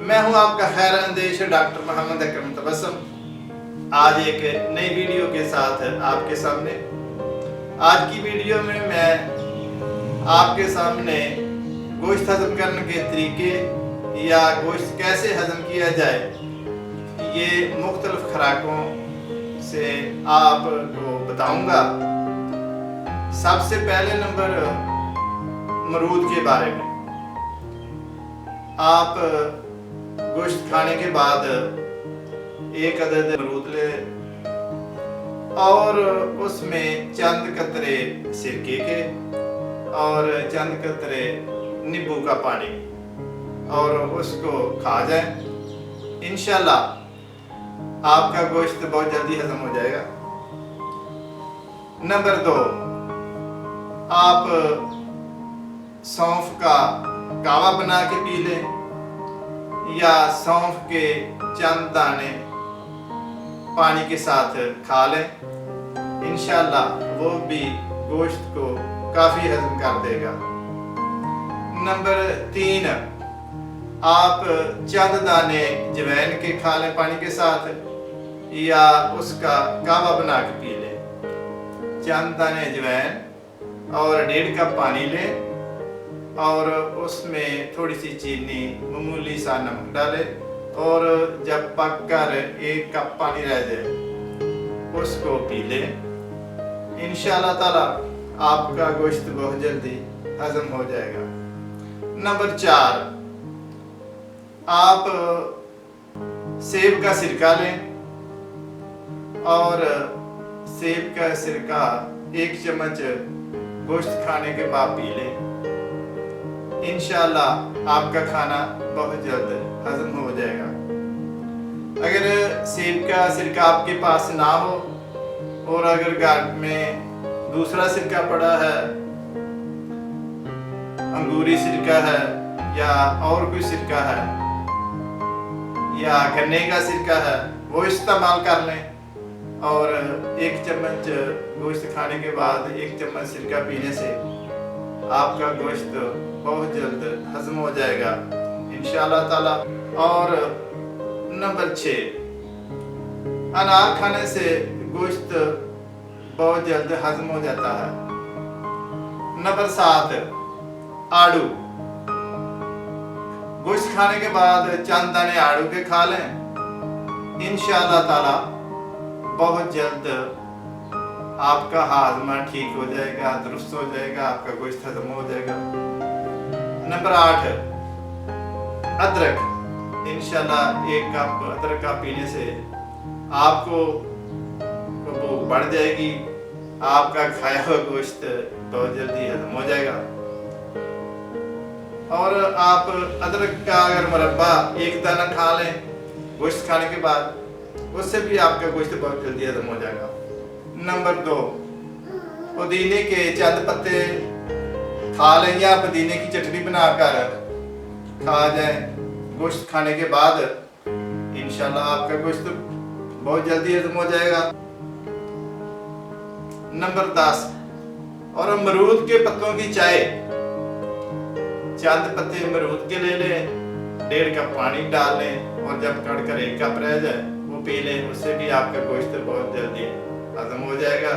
मैं हूं आपका खैर अंदेश डॉक्टर मोहम्मद अकरम तबस्सुम। आज एक नई वीडियो के साथ आपके सामने। आज की वीडियो में मैं आपके सामने गोश्त हजम करने के तरीके या गोश्त कैसे हजम किया जाए, ये मुख्तलिफ खुराकों से आपको बताऊंगा। सबसे पहले नंबर मरूद के बारे में। आप गोश्त खाने के बाद एक अदद मरूद ले और उसमें चंद कतरे सिरके के और चंद कतरे नींबू का पानी और उसको खा जाए। इंशाल्लाह आपका गोश्त बहुत जल्दी हजम हो जाएगा। नंबर 2, आप सौंफ का कावा बना के पी लें या सौंफ के चंद दाने पानी के साथ खा लें। इंशाल्लाह वो भी गोश्त को काफी हजम कर देगा। नंबर 3, आप चंद दाने जवैन के खा लें पानी के साथ या उसका कावा बना के पी लें। चंद दाने जवैन और 1.5 कप पानी लें और उसमें थोड़ी सी चीनी, मामूली सा नमक डालें और जब पक कर 1 कप पानी रह जाए उसको पी लें। इंशाल्लाह ताला आपका गोश्त बहुत जल्दी हजम हो जाएगा। नंबर 4, आप सेब का सिरका लें और सेब का सिरका 1 चम्मच गोश्त खाने के बाद पी लें। इंशाल्लाह आपका खाना बहुत जल्द हजम हो जाएगा। अगर सेब का सिरका आपके पास ना हो और अगर घर में दूसरा सिरका पड़ा है, अंगूरी सिरका है या और कोई सिरका है या गन्ने का सिरका है, वो इस्तेमाल कर लें और 1 चम्मच गोश्त खाने के बाद 1 चम्मच सिरका पीने से आपका गोश्त बहुत जल्द हजम हो जाएगा इंशाल्लाह ताला। और नंबर 6, अनार खाने से गोश्त बहुत जल्द हजम हो जाता है। नंबर 7, आड़ू। गोश्त खाने के बाद चंद दाने आड़ू के खा लें। इंशाल्लाह ताला बहुत जल्द आपका हाजमा ठीक हो जाएगा, दुरुस्त हो जाएगा, आपका गोश्त हजम हो जाएगा। नंबर 8, अदरक। इंशाल्लाह 1 कप अदरक का पीने से आपको भूख बढ़ जाएगी, आपका खाया हुआ गोश्त बहुत जल्दी हजम हो जाएगा। और आप अदरक का अगर मुरब्बा 1 दाना खा लें गोश्त खाने के बाद, उससे भी आपका गोश्त बहुत जल्दी हजम हो जाएगा। नंबर 2, पुदीने के चंद पत्ते खा लें या पुदीने की चटनी बनाकर खा जाए गोश्त खाने के बाद। इंशाल्लाह आपका गोश्त बहुत जल्दी हजम हो जाएगा। नंबर 10, और अमरूद के पत्तों की चाय। चंद पत्ते अमरूद के ले लें, 1.5 कप पानी डाल लें और जब कड़कर 1 कप रह जाए वो पी लें। उससे भी आपका गोश्त बहुत जल्दी हजम हो जाएगा।